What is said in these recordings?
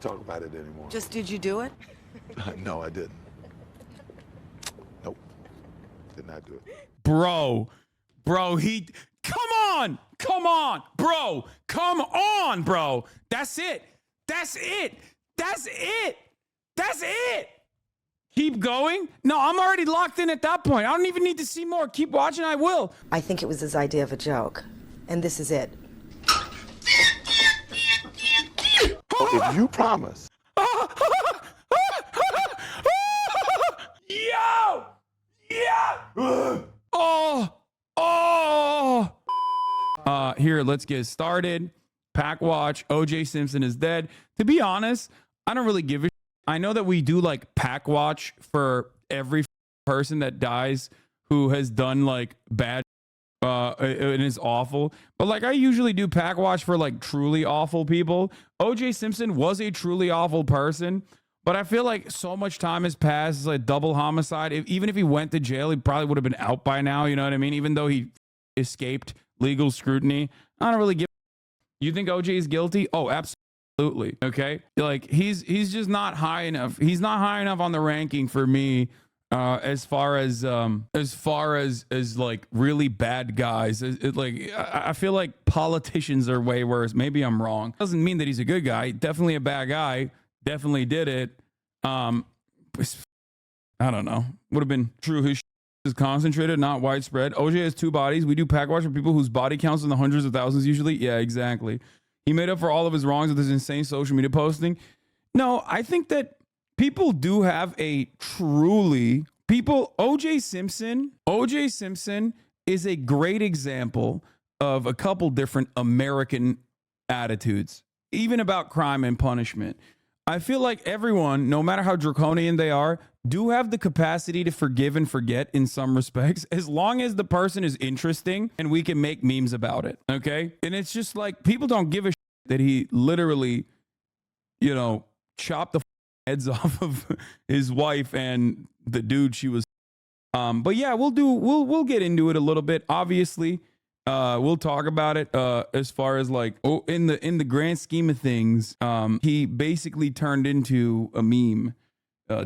talk about it anymore. Just did you do it? No, I didn't. Nope. Did not do it. Bro, he, come on, bro, come on, bro. That's it. Keep going. No, I'm already locked in at that point. I don't even need to see more. Keep watching, I will. I think it was his idea of a joke. And this is it. If you promise. Yo! Here, let's get started. Pack watch. O.J. Simpson is dead. To be honest, I don't really give a shit. I know that we do like pack watch for every person that dies who has done like bad and is awful, but like I usually do pack watch for like truly awful people. O.J. Simpson was a truly awful person, but I feel like so much time has passed. It's like double homicide. Even if he went to jail, he probably would have been out by now. You know what I mean? Even though he escaped legal scrutiny, I don't really give. You think O.J. is guilty? Oh, absolutely. Okay, like he's just not high enough. He's not high enough on the ranking for me. As far as like really bad guys, I feel like politicians are way worse. Maybe I'm wrong. Doesn't mean that he's a good guy. Definitely a bad guy. Definitely did it. I don't know. Would have been true. His is concentrated, not widespread. OJ has 2 bodies. We do pack watch for people whose body counts in the hundreds of thousands usually. Yeah, exactly. He made up for all of his wrongs with his insane social media posting. No, I think that people do have a truly OJ Simpson is a great example of a couple different American attitudes, even about crime and punishment. I feel like everyone, no matter how draconian they are, do have the capacity to forgive and forget in some respects, as long as the person is interesting and we can make memes about it. Okay. And it's just like people don't give a shit that he literally, chopped the heads off of his wife and the dude she was. But yeah, we'll get into it a little bit. Obviously, we'll talk about it. As far as like, in the grand scheme of things, he basically turned into a meme,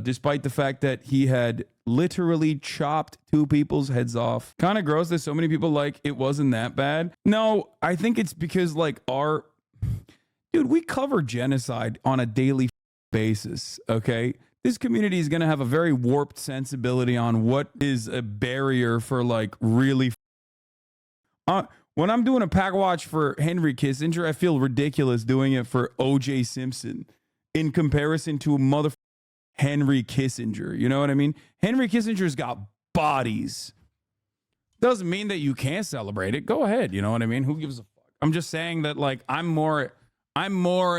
despite the fact that he had literally chopped 2 people's heads off. Kind of gross that so many people like it wasn't that bad. No, I think it's because like dude, we cover genocide on a daily basis. Okay. This community is going to have a very warped sensibility on what is a barrier for like really. When I'm doing a pack watch for Henry Kissinger, I feel ridiculous doing it for O.J. Simpson in comparison to mother Henry Kissinger. You know what I mean? Henry Kissinger's got bodies. Doesn't mean that you can't celebrate it. Go ahead. You know what I mean? Who gives a fuck? I'm just saying that like I'm more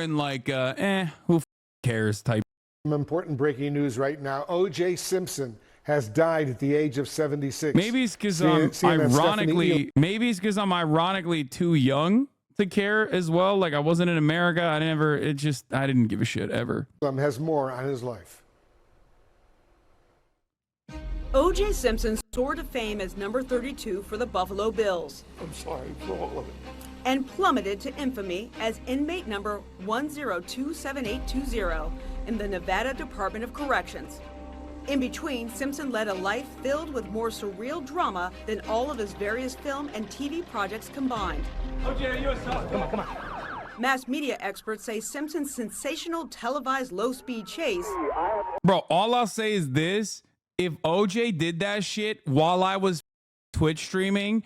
in like who cares type. Some important breaking news right now. O.J. Simpson has died at the age of 76. Maybe it's because I'm ironically too young to care as well. Like I wasn't in America. I didn't give a shit ever. Has more on his life. O.J. Simpson soared to fame as number 32 for the Buffalo Bills. I'm sorry for all of it. And plummeted to infamy as inmate number 1027820 in the Nevada Department of Corrections. In between, Simpson led a life filled with more surreal drama than all of his various film and TV projects combined. OJ, come on. Mass media experts say Simpson's sensational televised low-speed chase. Bro, all I'll say is this. If OJ did that shit while I was Twitch streaming,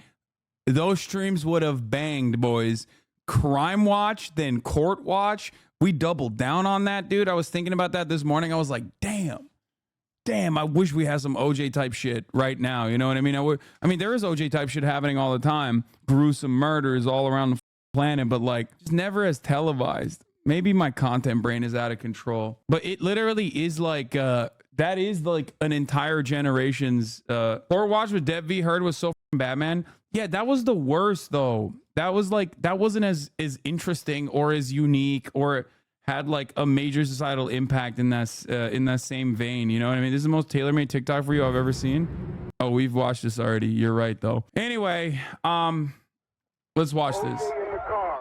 those streams would have banged, boys. Crime watch, then court watch. We doubled down on that, dude. I was thinking about that this morning. I was like, damn, I wish we had some OJ type shit right now. You know what I mean? I mean, there is OJ type shit happening all the time. Gruesome murders all around the planet, but like just never as televised. Maybe my content brain is out of control, but it literally is like, that is like an entire generation's, Court watch with Dev V Heard was so Batman. Yeah, that was the worst though. That wasn't as interesting or as unique or had like a major societal impact in that same vein. You know what I mean? This is the most tailor-made TikTok for you I've ever seen. Oh, we've watched this already. You're right though. Anyway, let's watch this.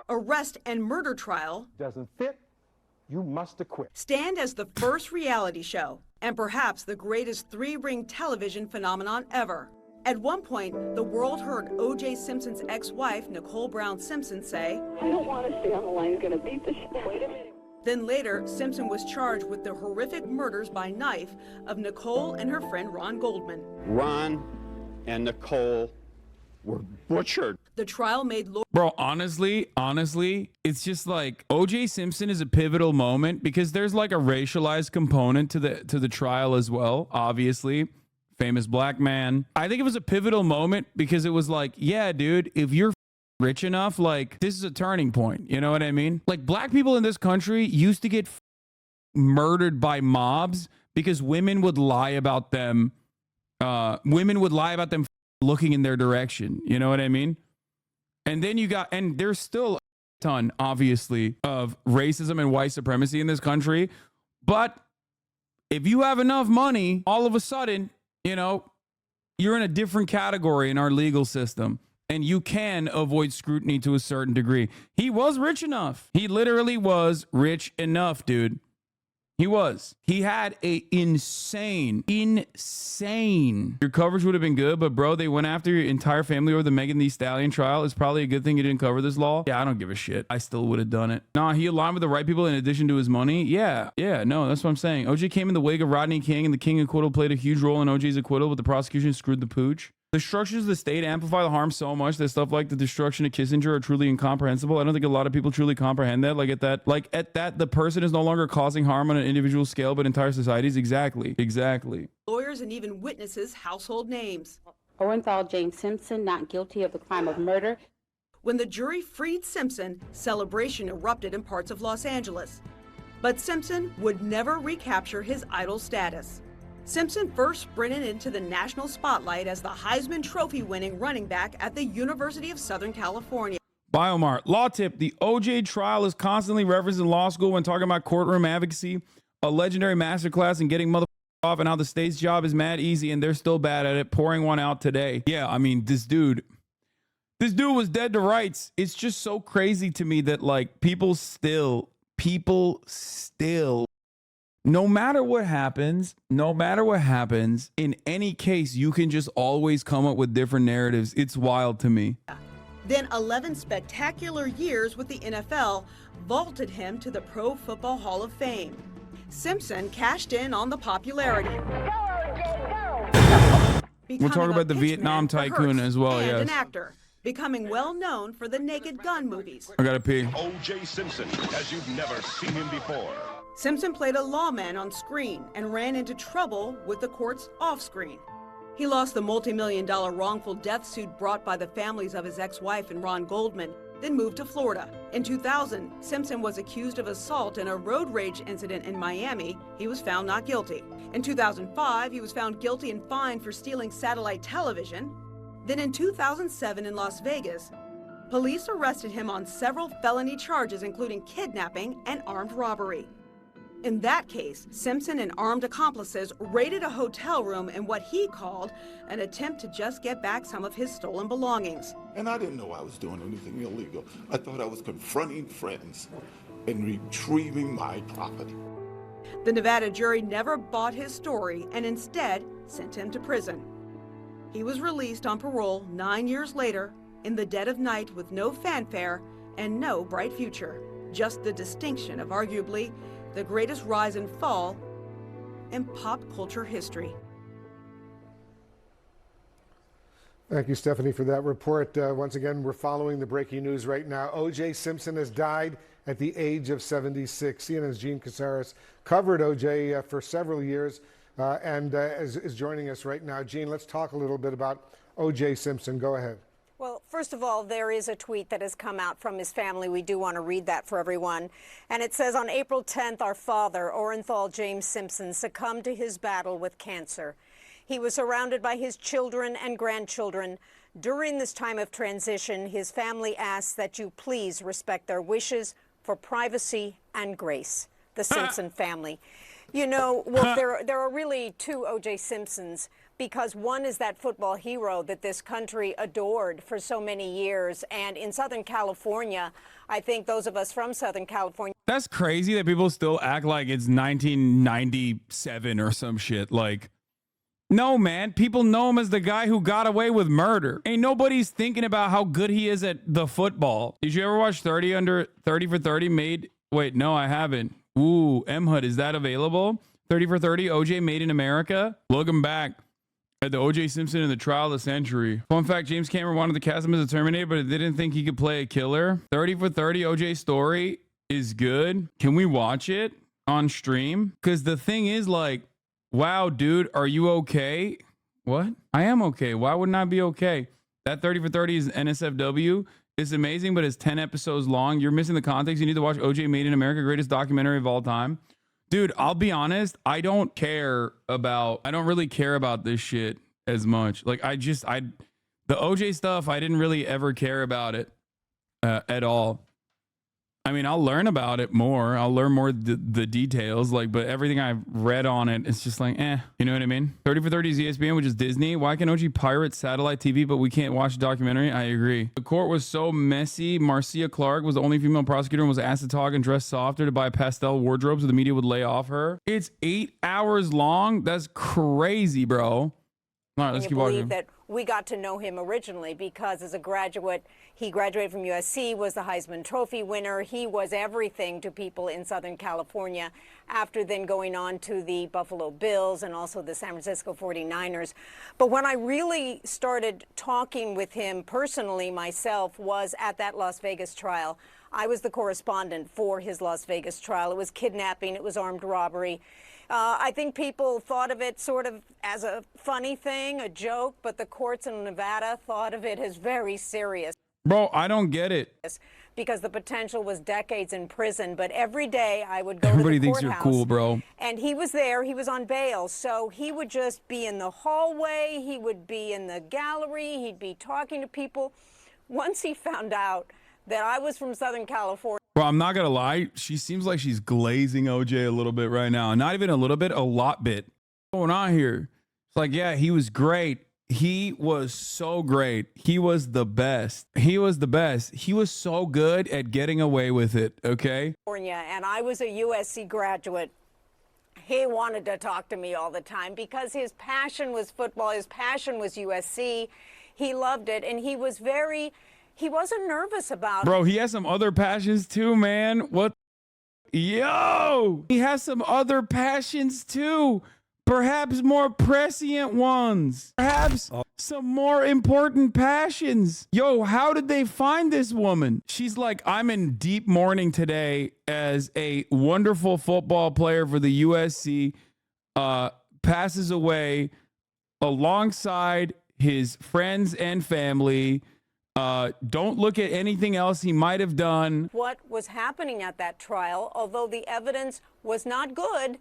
Arrest and murder trial Doesn't fit You must acquit. Stand as the first reality show, and perhaps the greatest three-ring television phenomenon ever. At one point, the world heard O.J. Simpson's ex-wife, Nicole Brown Simpson, say, I don't want to stay on the line. He's going to beat the shit. Wait a minute. Then later, Simpson was charged with the horrific murders by knife of Nicole and her friend Ron Goldman. Ron and Nicole were butchered. The trial made Bro, honestly, it's just like O.J. Simpson is a pivotal moment because there's like a racialized component to the trial as well, obviously. Famous black man. I think it was a pivotal moment because it was like, yeah, dude, if you're rich enough, like this is a turning point. You know what I mean? Like black people in this country used to get murdered by mobs because women would lie about them. Women would lie about them looking in their direction. You know what I mean? And then and there's still a ton, obviously, of racism and white supremacy in this country. But if you have enough money, all of a sudden, you know, you're in a different category in our legal system and you can avoid scrutiny to a certain degree. He was rich enough. He literally was rich enough, dude. He was. He had a insane. Your coverage would have been good, but bro, they went after your entire family over the Megan Thee Stallion trial. It's probably a good thing you didn't cover this law. Yeah, I don't give a shit. I still would have done it. Nah, he aligned with the right people in addition to his money. Yeah, no, that's what I'm saying. OJ came in the wake of Rodney King, and the King acquittal played a huge role in OJ's acquittal, but the prosecution screwed the pooch. The structures of the state amplify the harm so much that stuff like the destruction of Kissinger are truly incomprehensible. I don't think a lot of people truly comprehend that. At that, the person is no longer causing harm on an individual scale, but entire societies. Exactly. lawyers and even witnesses household names. Orenthal James Simpson, not guilty of the crime of murder. When the jury freed Simpson, celebration erupted in parts of Los Angeles. But Simpson would never recapture his idol status. Simpson first sprinted into the national spotlight as the Heisman Trophy-winning running back at the University of Southern California. Biomart. Law tip. The OJ trial is constantly referenced in law school when talking about courtroom advocacy, a legendary masterclass in getting motherfuckers off and how the state's job is mad easy and they're still bad at it, pouring one out today. Yeah, I mean, this dude was dead to rights. It's just so crazy to me that like people still, no matter what happens, in any case, you can just always come up with different narratives. It's wild to me. Then 11 spectacular years with the NFL vaulted him to the Pro Football Hall of Fame. Simpson cashed in on the popularity. We'll talk about the Vietnam tycoon as well, and yes. an actor, becoming well known for the Naked Gun movies. I gotta pee. O.J. Simpson, as you've never seen him before. Simpson played a lawman on screen and ran into trouble with the courts off screen. He lost the multi-million-dollar wrongful death suit brought by the families of his ex-wife and Ron Goldman, then moved to Florida. In 2000, Simpson was accused of assault in a road rage incident in Miami. He was found not guilty. In 2005, he was found guilty and fined for stealing satellite television. Then in 2007 in Las Vegas, police arrested him on several felony charges, including kidnapping and armed robbery. In that case, Simpson and armed accomplices raided a hotel room in what he called an attempt to just get back some of his stolen belongings. And I didn't know I was doing anything illegal. I thought I was confronting friends and retrieving my property. The Nevada jury never bought his story and instead sent him to prison. He was released on parole 9 years later in the dead of night with no fanfare and no bright future. Just the distinction of arguably the greatest rise and fall in pop culture history. Thank you, Stephanie, for that report. Once again, we're following the breaking news right now. O.J. Simpson has died at the age of 76. CNN's Gene Casares covered O.J. For several years and is joining us right now. Gene, let's talk a little bit about O.J. Simpson. Go ahead. Well, first of all, there is a tweet that has come out from his family. We do want to read that for everyone. And it says, on April 10th, our father, Orenthal James Simpson, succumbed to his battle with cancer. He was surrounded by his children and grandchildren. During this time of transition, his family asks that you please respect their wishes for privacy and grace. The Simpson family. You know, well, there are really two O.J. Simpsons, because one is that football hero that this country adored for so many years. And in Southern California, I think those of us from Southern California That's crazy that people still act like it's 1997 or some shit. Like, no, man. People know him as the guy who got away with murder. Ain't nobody's thinking about how good he is at the football. Did you ever watch 30 for 30 made? Wait, no, I haven't. Ooh, M-Hud, is that available? 30 for 30, OJ Made in America? Look him back at the OJ Simpson in the trial of the century. Fun fact, James Cameron wanted to cast him as a Terminator, but they didn't think he could play a killer. 30 for 30, OJ story is good. Can we watch it on stream? Because the thing is, like, wow, dude, are you okay? What? I am okay. Why wouldn't I be okay? That 30 for 30 is NSFW. It's amazing, but it's 10 episodes long. You're missing the context. You need to watch OJ Made in America, greatest documentary of all time. Dude, I'll be honest. I don't really care about this shit as much. Like, the OJ stuff, I didn't really ever care about it at all. I mean, I'll learn about it more. I'll learn more the details, like, but everything I've read on it, it's just like, you know what I mean? 30 for 30 is ESPN, which is Disney. Why can OG pirate satellite TV, but we can't watch the documentary? I agree. The court was so messy. Marcia Clark was the only female prosecutor and was asked to talk and dress softer to buy pastel wardrobe so the media would lay off her. It's 8 hours long. That's crazy, bro. All right, let's keep watching. That we got to know him originally because as a graduate, he graduated from USC, was the Heisman Trophy winner. He was everything to people in Southern California after then going on to the Buffalo Bills and also the San Francisco 49ers. But when I really started talking with him personally myself was at that Las Vegas trial. I was the correspondent for his Las Vegas trial. It was kidnapping. It was armed robbery. I think people thought of it sort of as a funny thing, a joke, but the courts in Nevada thought of it as very serious. Bro, I don't get it. Because the potential was decades in prison, but every day I would go Everybody to the thinks courthouse. You're cool, bro. And he was there. He was on bail, so he would just be in the hallway. He would be in the gallery. He'd be talking to people. Once he found out that I was from Southern California. Bro, I'm not gonna lie. She seems like she's glazing OJ a little bit right now. Not even a little bit, a lot bit. What's going on here? It's like, yeah, he was great. He was so great. He was the best. He was the best. He was so good at getting away with it, okay? And I was a USC graduate. He wanted to talk to me all the time because his passion was football. His passion was USC. He loved it, and he wasn't nervous about it. Bro, he has some other passions too, man. What? Yo! He has some other passions too. Perhaps more prescient ones. Perhaps some more important passions. Yo, how did they find this woman? She's like, I'm in deep mourning today as a wonderful football player for the USC passes away alongside his friends and family. Don't look at anything else he might have done. What was happening at that trial, although the evidence was not good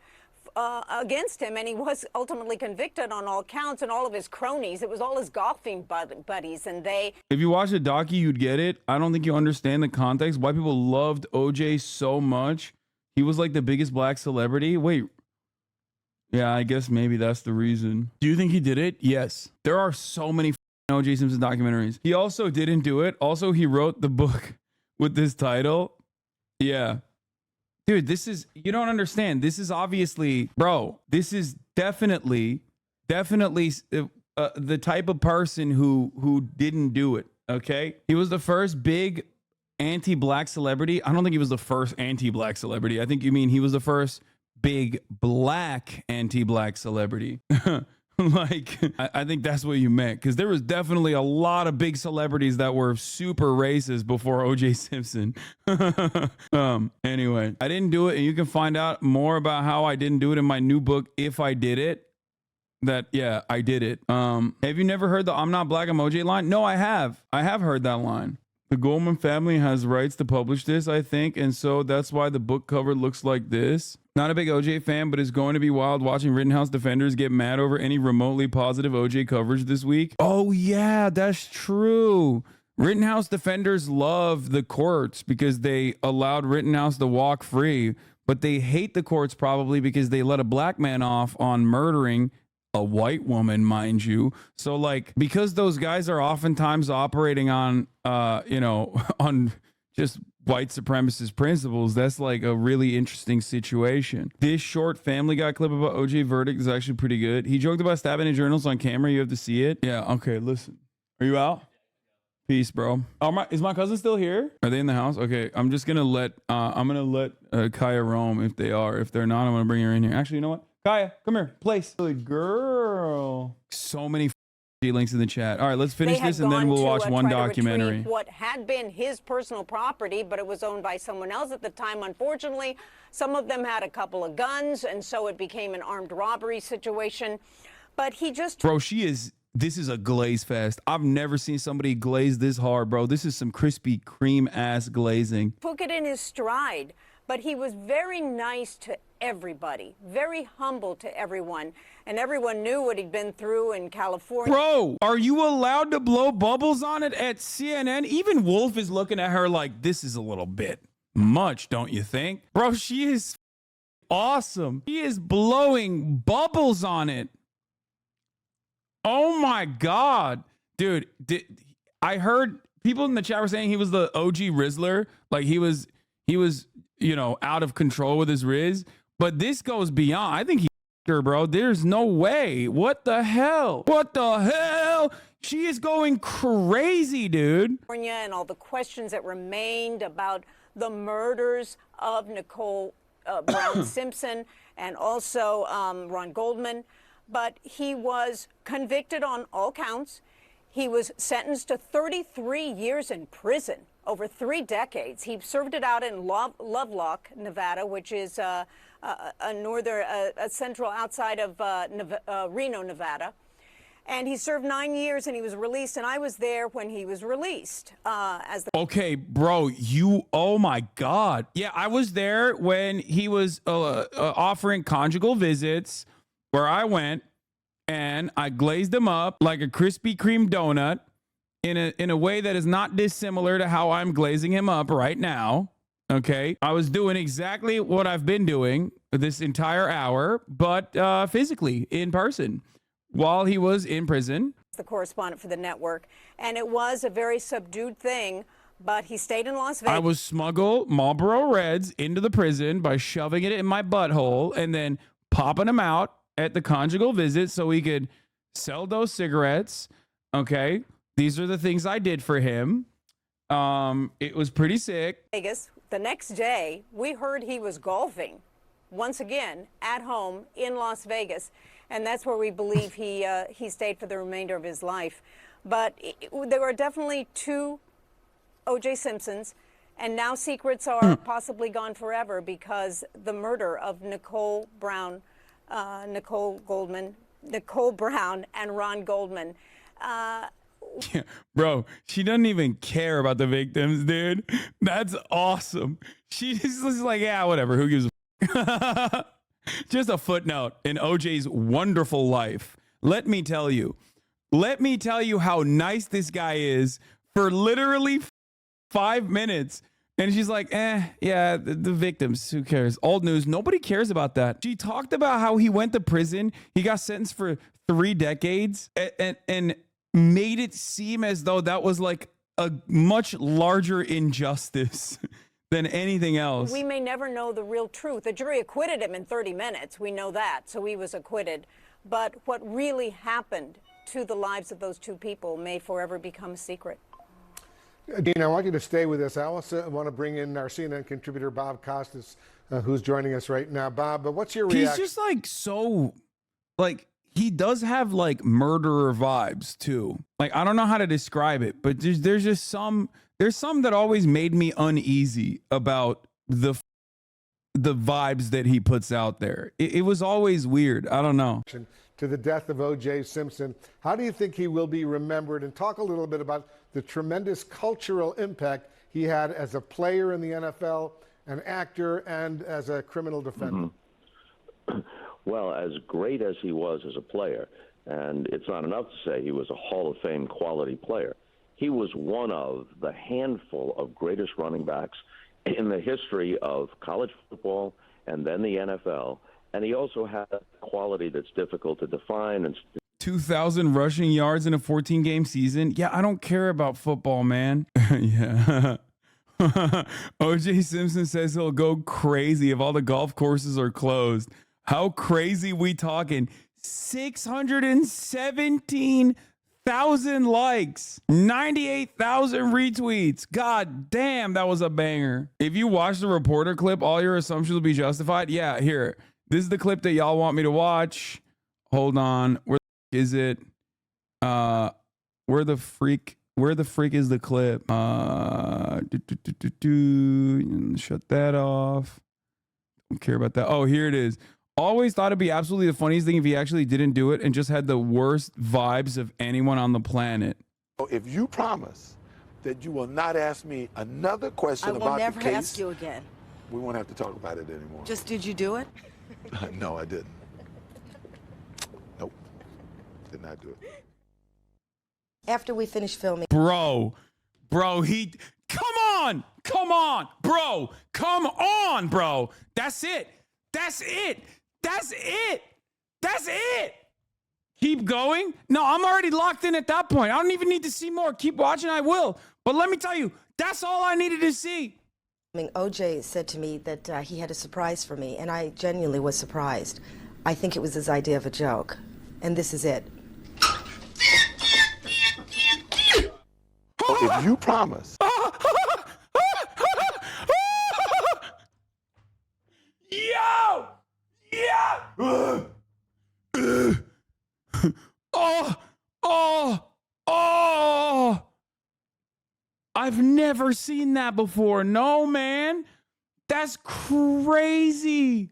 against him, and he was ultimately convicted on all counts, and all of his cronies, it was all his golfing buddies, and they... If you watch the docu, you'd get it. I don't think you understand the context. Why people loved OJ so much. He was like the biggest black celebrity. Wait. Yeah, I guess maybe that's the reason. Do you think he did it? Yes. There are so many OJ Simpson documentaries. He also didn't do it. Also, he wrote the book with this title. Yeah. Dude, you don't understand. This is obviously, bro, this is definitely the type of person who didn't do it, okay? He was the first big anti-black celebrity. I don't think he was the first anti-black celebrity. I think you mean he was the first big black anti-black celebrity. Like, I think that's what you meant, because there was definitely a lot of big celebrities that were super racist before OJ Simpson. Anyway, I didn't do it, and you can find out more about how I didn't do it in my new book, If I Did It. Yeah, I did it. Have you never heard the I'm not black, I'm OJ line? No, I have. I have heard that line. The Goldman family has rights to publish this, I think, and so that's why the book cover looks like this. Not a big OJ fan, but it's going to be wild watching Rittenhouse defenders get mad over any remotely positive OJ coverage this week. Oh, yeah, that's true. Rittenhouse defenders love the courts because they allowed Rittenhouse to walk free, but they hate the courts probably because they let a black man off on murdering a white woman, mind you. So, like, because those guys are oftentimes operating on, on just white supremacist principles. That's like a really interesting situation. This short Family Guy clip about OJ verdict is actually pretty good. He joked about stabbing in journals on camera. You have to see it. Yeah. Okay. Listen. Are you out? Peace, bro. Oh, is my cousin still here? Are they in the house? Okay. I'm just gonna let Kaya roam if they are. If they're not, I'm gonna bring her in here. Actually, you know what? Kaya, come here. Place. Good girl. So many links in the chat. All right, let's finish this and then we'll watch one documentary. What had been his personal property, but it was owned by someone else at the time. Unfortunately, some of them had a couple of guns, and so it became an armed robbery situation. But he just... Bro, this is a glaze fest. I've never seen somebody glaze this hard, bro. This is some Krispy Kreme ass glazing. Took it in his stride, but he was very nice to everybody, very humble to everyone, and everyone knew what he'd been through in California. Bro, are you allowed to blow bubbles on it at CNN? Even Wolf is looking at her like, this is a little bit much, don't you think? Bro, she is awesome. He is blowing bubbles on it. Oh my God. Dude, I heard people in the chat were saying he was the OG Rizzler. Like he was, you know, out of control with his Riz. But this goes beyond. I think he her, bro. There's no way. What the hell? What the hell? She is going crazy, dude. And all the questions that remained about the murders of Nicole Brown Simpson and also Ron Goldman. But he was convicted on all counts. He was sentenced to 33 years in prison over 3 decades. He served it out in Lovelock, Nevada, which is a central outside of Reno, Nevada. And he served 9 years and he was released. And I was there when he was released. Okay, bro, oh my God. Yeah, I was there when he was offering conjugal visits where I went and I glazed him up like a Krispy Kreme donut in a way that is not dissimilar to how I'm glazing him up right now. Okay, I was doing exactly what I've been doing this entire hour, but physically in person while he was in prison. The correspondent for the network, and it was a very subdued thing, but he stayed in Las Vegas. I was smuggle Marlboro Reds into the prison by shoving it in my butthole and then popping them out at the conjugal visit so he could sell those cigarettes. Okay, these are the things I did for him. It was pretty sick. Vegas. The next day, we heard he was golfing once again at home in Las Vegas, and that's where we believe he stayed for the remainder of his life. But there are definitely 2 O.J. Simpsons, and now secrets are possibly gone forever because the murder of Nicole Brown, Nicole Brown, and Ron Goldman. Yeah, bro, she doesn't even care about the victims, dude. That's awesome. She's just like, yeah, whatever. Who gives a Just a footnote in OJ's wonderful life. Let me tell you how nice this guy is for literally 5 minutes. And she's like, yeah, the victims, who cares? Old news. Nobody cares about that. She talked about how he went to prison. He got sentenced for 3 decades and made it seem as though that was like a much larger injustice than anything else. We may never know the real truth. The jury acquitted him in 30 minutes. We know that. So he was acquitted. But what really happened to the lives of those 2 people may forever become a secret. Dean, I want you to stay with us. I also want to bring in our CNN contributor, Bob Costas, who's joining us right now. Bob, but what's your reaction? He's just like so, like, he does have like murderer vibes too. Like, I don't know how to describe it, but there's just some that always made me uneasy about the vibes that he puts out there. It was always weird. I don't know. To the death of O.J. Simpson, how do you think he will be remembered? And talk a little bit about the tremendous cultural impact he had as a player in the NFL, an actor, and as a criminal defendant. Well, as great as he was as a player, and it's not enough to say he was a Hall of Fame quality player, he was one of the handful of greatest running backs in the history of college football and then the NFL. And he also had a quality that's difficult to define. And 2,000 rushing yards in a 14-game season. Yeah, I don't care about football, man. Yeah. OJ Simpson says he'll go crazy if all the golf courses are closed. How crazy we talking? 617,000 likes, 98,000 retweets. God damn, that was a banger. If you watch the reporter clip, all your assumptions will be justified. Yeah, here. This is the clip that y'all want me to watch. Hold on. Where is it? Where the freak is the clip? Shut that off. Don't care about that. Oh, here it is. Always thought it'd be absolutely the funniest thing if he actually didn't do it and just had the worst vibes of anyone on the planet. If you promise that you will not ask me another question about the case, I will never ask you again. we won't have to talk about it anymore. Just did you do it? No, I didn't. Nope. Did not do it. After we finish filming. Bro, come on, bro, come on, bro. That's it. Keep going. No, I'm already locked in at that point. I don't even need to see more. Keep watching, I will. But let me tell you, that's all I needed to see. OJ said to me that he had a surprise for me, and I genuinely was surprised. I think it was his idea of a joke, and this is it. If you promise. Yo! Oh! I've never seen that before. No, man. That's crazy.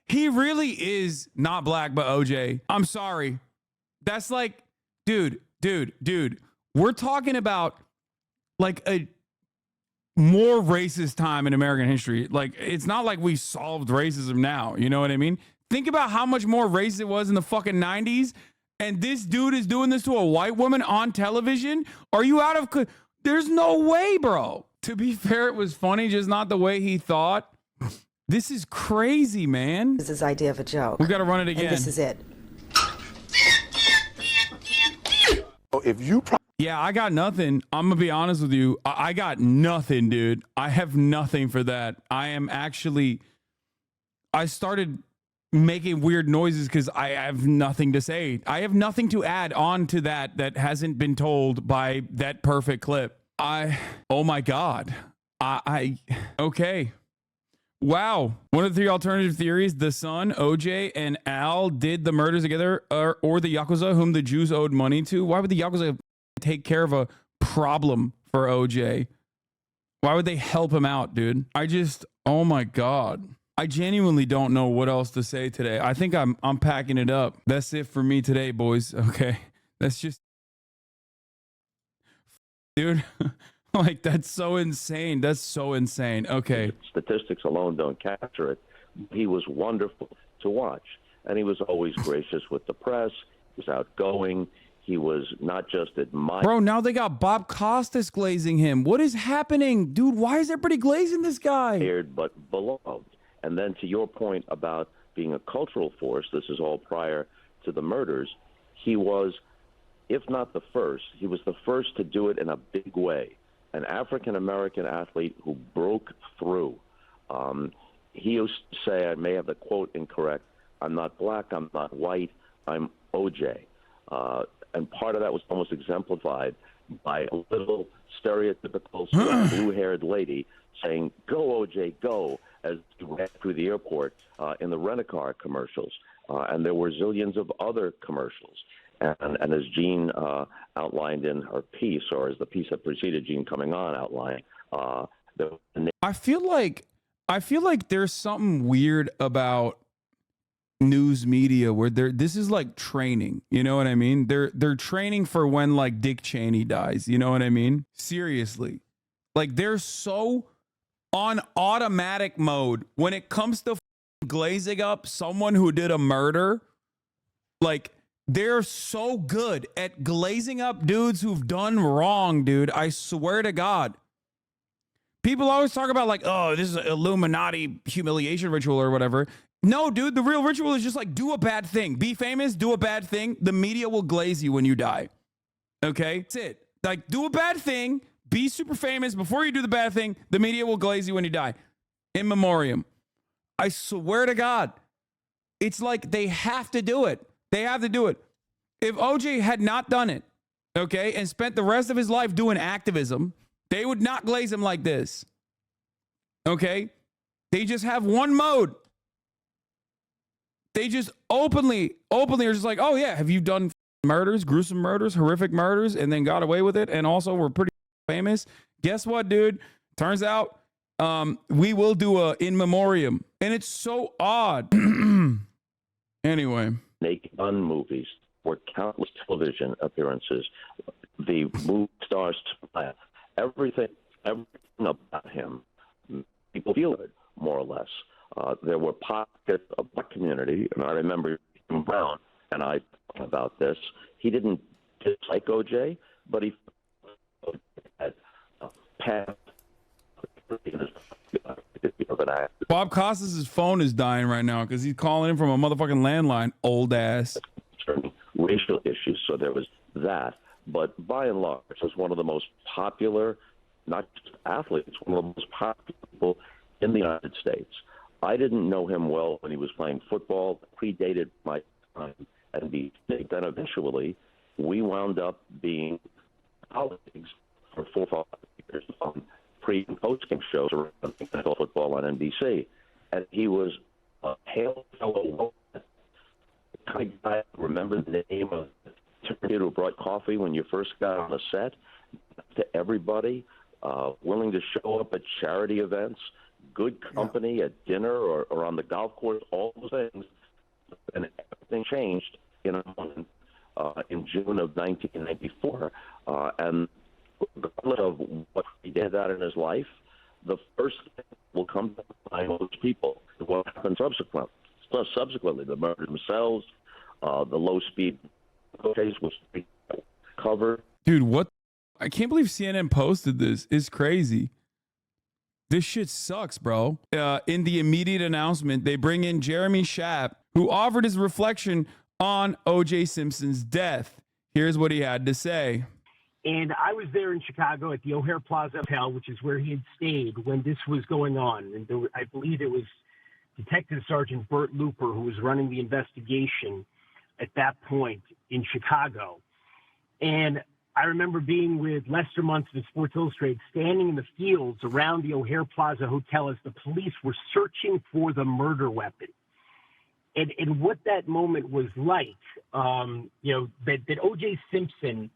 He really is not black, but OJ. I'm sorry. That's like, dude. We're talking about like a more racist time in American history. Like, it's not like we solved racism now. You know what I mean? Think about how much more racist it was in the fucking 90s. And this dude is doing this to a white woman on television. Are you out of... There's no way, bro. To be fair, it was funny, just not the way he thought. This is crazy, man. This is his idea of a joke. We got to run it again. And this is it. If you yeah, I got nothing. I'm going to be honest with you. I got nothing, dude. I have nothing for that. I started making weird noises because I have nothing to say. I have nothing to add on to that hasn't been told by that perfect clip. Oh my God. Okay. Wow. One of the three alternative theories, the son, OJ, and Al did the murders together, or the Yakuza, whom the Jews owed money to. Why would the Yakuza take care of a problem for OJ? Why would they help him out, dude? Oh my God. I genuinely don't know what else to say today. I think I'm packing it up. That's it for me today, boys. Okay. That's just, dude. Like, that's so insane. That's so insane. Okay. Statistics alone don't capture it. He was wonderful to watch. And he was always gracious with the press. He was outgoing. He was not just admired. Bro, now they got Bob Costas glazing him. What is happening? Dude, why is everybody glazing this guy? But beloved. And then to your point about being a cultural force, this is all prior to the murders, he was, if not the first, he was the first to do it in a big way. An African-American athlete who broke through. He used to say, I may have the quote incorrect, I'm not black, I'm not white, I'm OJ. And part of that was almost exemplified by a little stereotypical blue-haired lady saying, go, OJ, go, as he ran through the airport in the rent-a-car commercials. And there were zillions of other commercials. And as Jean outlined in her piece, or as the piece that preceded Jean coming on outlined, I feel like there's something weird about news media where this is like training. You know what I mean? They're training for when like Dick Cheney dies. You know what I mean? Seriously, like they're so on automatic mode when it comes to glazing up someone who did a murder. Like, they're so good at glazing up dudes who've done wrong, dude. I swear to God. People always talk about like, oh, this is an Illuminati humiliation ritual or whatever. No, dude, the real ritual is just like, do a bad thing. Be famous, do a bad thing. The media will glaze you when you die. Okay? That's it. Like, do a bad thing, Be super famous before you do the bad thing. The media will glaze you when you die. In memoriam. I swear to God, it's like they have to do it. They have to do it. If OJ had not done it, okay, and spent the rest of his life doing activism, they would not glaze him like this. Okay? They just have one mode. They just openly are just like, oh yeah, have you done murders, gruesome murders, horrific murders, and then got away with it, and also we're pretty famous? Guess what, dude? Turns out we will do a in memoriam, and it's so odd. Anyway, Naked Gun movies were countless television appearances. The movie stars, everything about him, people feel it more or less. There were pockets of black community, and I remember Jim Brown, and I thought about this. He didn't dislike OJ, but he had passed. Bob Costas' phone is dying right now because he's calling in from a motherfucking landline, old ass. Racial issues, so there was that. But by and large, it was one of the most popular, not just athletes, one of the most popular people in the United States. I didn't know him well when he was playing football, predated my time at NBC. Then eventually, we wound up being colleagues for 4 or 5 years on pre- and post-game shows around NFL football on NBC. And he was a hail fellow, the kind of guy, remember the name of the kid who brought coffee when you first got on the set, to everybody, willing to show up at charity events, good company at dinner or on the golf course, all those things. And everything changed in a moment in June of 1994. And regardless of what he did that in his life, the first thing will come to mind most people. What happened subsequently, the murder themselves, the low-speed case was covered. Dude, what? I can't believe CNN posted this. It's crazy. This shit sucks, bro. In the immediate announcement, they bring in Jeremy Schaap, who offered his reflection on O.J. Simpson's death. Here's what he had to say. And I was there in Chicago at the O'Hare Plaza Hotel, which is where he had stayed when this was going on. And I believe it was Detective Sergeant Bert Looper who was running the investigation at that point in Chicago. And I remember being with Lester Munson of Sports Illustrated, standing in the fields around the O'Hare Plaza Hotel as the police were searching for the murder weapon. And what that moment was like, that O.J. Simpson,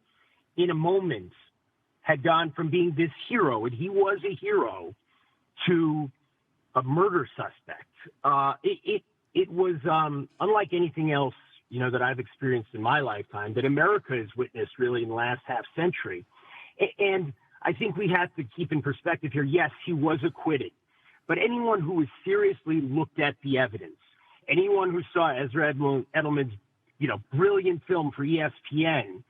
in a moment, had gone from being this hero, and he was a hero, to a murder suspect. It was unlike anything else, that I've experienced in my lifetime, that America has witnessed really in the last half century. And I think we have to keep in perspective here, yes, he was acquitted, but anyone who has seriously looked at the evidence, anyone who saw Ezra Edelman's, brilliant film for ESPN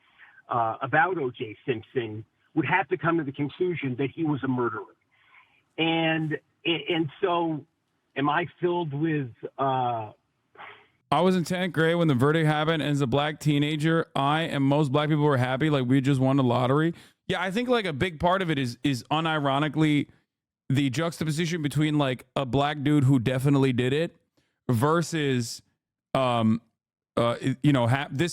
about O.J. Simpson would have to come to the conclusion that he was a murderer. And so am I filled with... I was in 10th grade when the verdict happened, and as a black teenager, I and most black people were happy, like we just won the lottery. Yeah, I think like a big part of it is unironically the juxtaposition between like a black dude who definitely did it versus, this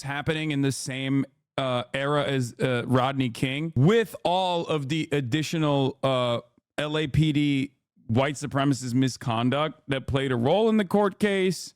happening in the same era as Rodney King, with all of the additional LAPD white supremacist misconduct that played a role in the court case.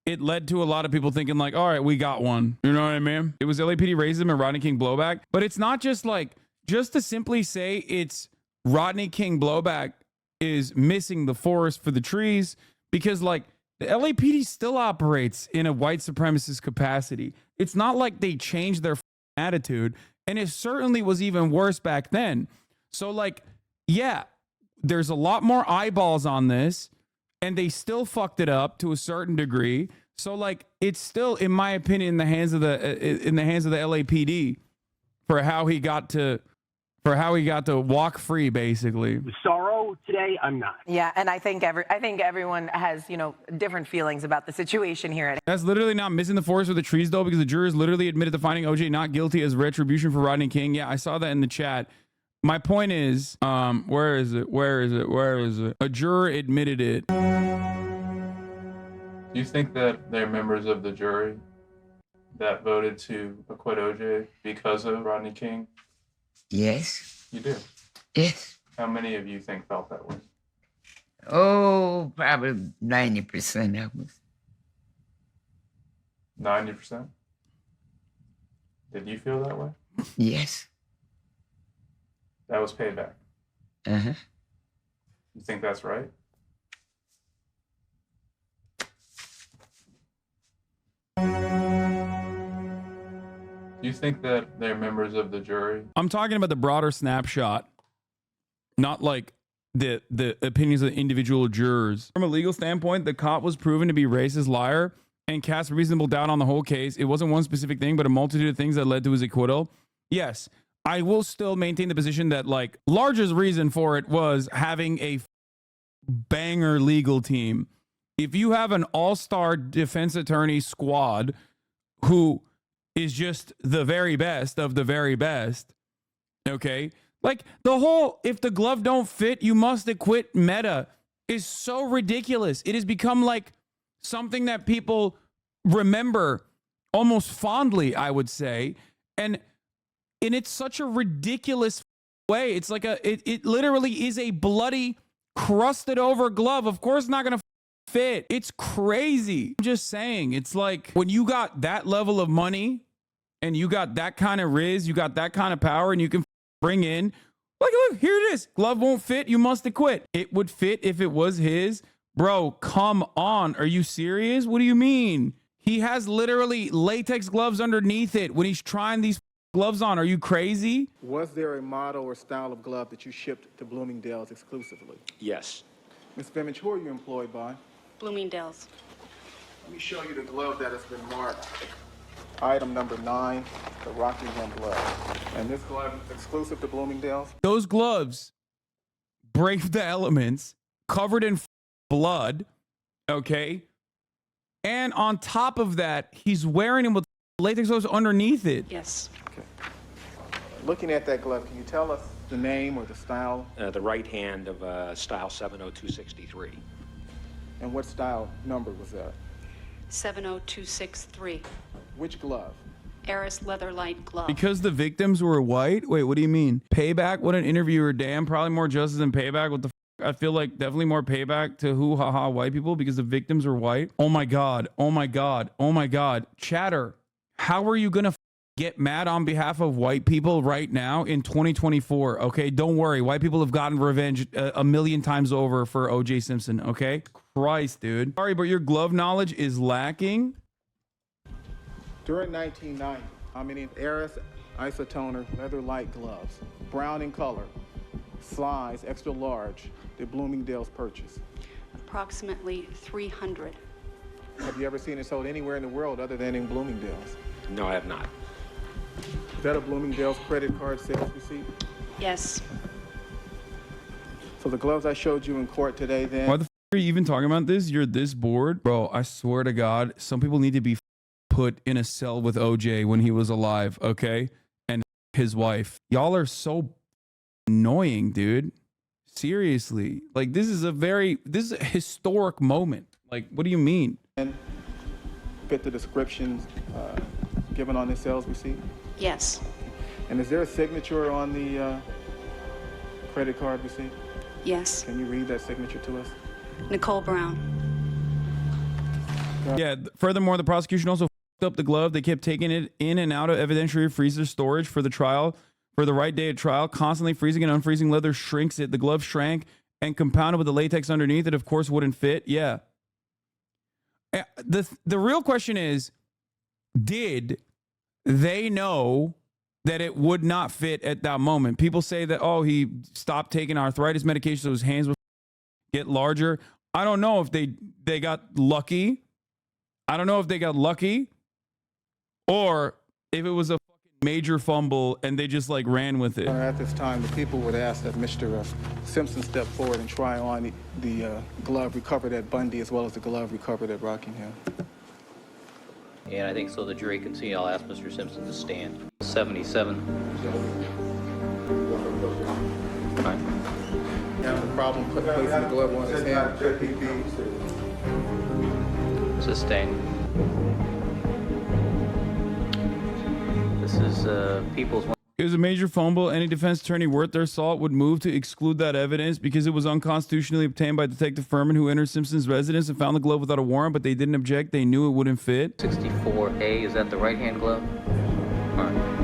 It led to a lot of people thinking like, all right, we got one. You know what I mean? It was LAPD racism and Rodney King blowback. But it's not just like, just to simply say it's Rodney King blowback is missing the forest for the trees, because like the LAPD still operates in a white supremacist capacity. It's not like they changed their attitude, and it certainly was even worse back then. So like, yeah, there's a lot more eyeballs on this, and they still fucked it up to a certain degree. So like, it's still, in my opinion, in the hands of the LAPD for how he got to walk free, basically. With sorrow today, I'm not. Yeah, and I think everyone has different feelings about the situation here. That's literally not missing the forest for the trees, though, because the jurors literally admitted to finding OJ not guilty as retribution for Rodney King. Yeah, I saw that in the chat. My point is, where is it? Where is it? Where is it? A juror admitted it. Do you think that they're members of the jury that voted to acquit OJ because of Rodney King? Yes. You do? Yes. How many of you think felt that way? Oh, probably 90% of us. 90%? Did you feel that way? Yes. That was payback. Uh-huh. You think that's right? Do you think that they're members of the jury? I'm talking about the broader snapshot, not like the opinions of the individual jurors. From a legal standpoint, the cop was proven to be a racist liar and cast reasonable doubt on the whole case. It wasn't one specific thing, but a multitude of things that led to his acquittal. Yes, I will still maintain the position that, like, largest reason for it was having a banger legal team. If you have an all-star defense attorney squad who is just the very best of the very best, okay? Like, the whole, if the glove don't fit, you must acquit meta is so ridiculous. It has become like something that people remember almost fondly, I would say. And it's such a ridiculous way. It's like it literally is a bloody, crusted over glove. Of course it's not going to fit. It's crazy. I'm just saying, it's like when you got that level of money and you got that kind of riz, you got that kind of power, and you can bring in, look, here it is. Glove won't fit. You must acquit. It would fit if it was his. Bro, come on. Are you serious? What do you mean? He has literally latex gloves underneath it when he's trying these gloves on. Are you crazy? Was there a model or style of glove that you shipped to Bloomingdale's exclusively? Yes. Ms. Fimich, who are you employed by? Bloomingdale's. Let me show you the glove that has been marked. Item number 9, the Rockingham glove. And this glove is exclusive to Bloomingdale's? Those gloves brave the elements, covered in blood, okay? And on top of that, he's wearing them with latex gloves underneath it. Yes. Okay. Looking at that glove, can you tell us the name or the style? The right hand of style 70263. And what style number was that? 70263. Which glove? Eris leather light glove. Because the victims were white? Wait, what do you mean? Payback? What an interviewer. Damn, probably more justice than payback. What the I feel like definitely more payback to who, haha, white people because the victims were white. Oh my God. Oh my God. Oh my God. Chatter. How are you going to get mad on behalf of white people right now in 2024? Okay, don't worry. White people have gotten revenge a million times over for OJ Simpson. Okay, Christ, dude. Sorry, but your glove knowledge is lacking. During 1990, how many Eris isotoner leather light gloves, brown in color, size extra large, did Bloomingdale's purchase? Approximately 300. Have you ever seen it sold anywhere in the world other than in Bloomingdale's? No, I have not. Is that a Bloomingdale's credit card sales receipt? Yes. So the gloves I showed you in court today then... Why the f are you even talking about this? You're this bored? Bro, I swear to God, some people need to be put in a cell with OJ when he was alive, okay? And his wife. Y'all are so annoying, dude. Seriously. Like, this is a historic moment. Like, what do you mean? And fit the descriptions given on this sales receipt? Yes. And is there a signature on the credit card receipt? Yes. Can you read that signature to us? Nicole Brown. Yeah, furthermore, the prosecution also f***ed up the glove. They kept taking it in and out of evidentiary freezer storage for the trial, for the right day of trial, constantly freezing and unfreezing leather shrinks it. The glove shrank and compounded with the latex underneath it, of course, wouldn't fit. Yeah. The real question is, did they know that it would not fit at that moment? People say that, oh, he stopped taking arthritis medication so his hands would get larger. I don't know if they got lucky. I don't know if they got lucky or if it was a fucking major fumble and they just like ran with it. At this time, the people would ask that Mr. Simpson step forward and try on the glove recovered at Bundy as well as the glove recovered at Rockingham. And I think so the jury can see. I'll ask Mr. Simpson to stand. 77. problem placing the glove on his hand. Sustained. This is people's. It was a major fumble. Any defense attorney worth their salt would move to exclude that evidence because it was unconstitutionally obtained by Detective Furman, who entered Simpson's residence and found the glove without a warrant, but they didn't object. They knew it wouldn't fit. 64A, is that the right hand glove? All right.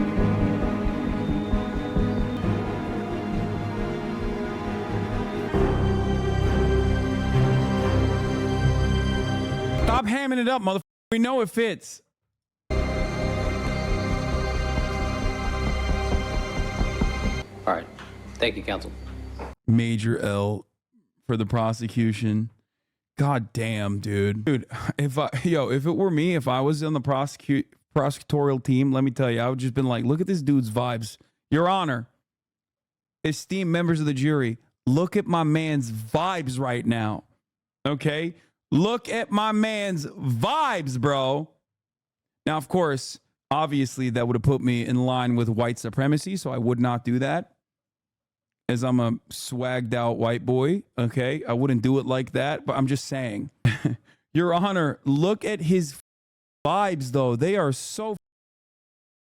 Stop hamming it up, motherfucker. We know it fits. All right. Thank you, counsel. Major L for the prosecution. God damn, dude. Dude, if it were me, if I was on the prosecutorial team, let me tell you, I would just been like, look at this dude's vibes. Your Honor, esteemed members of the jury, look at my man's vibes right now. Okay? Look at my man's vibes, bro. Now, of course, obviously that would have put me in line with white supremacy, so I would not do that. As I'm a swagged out white boy, okay? I wouldn't do it like that, but I'm just saying. Your Honor, look at his vibes, though. They are so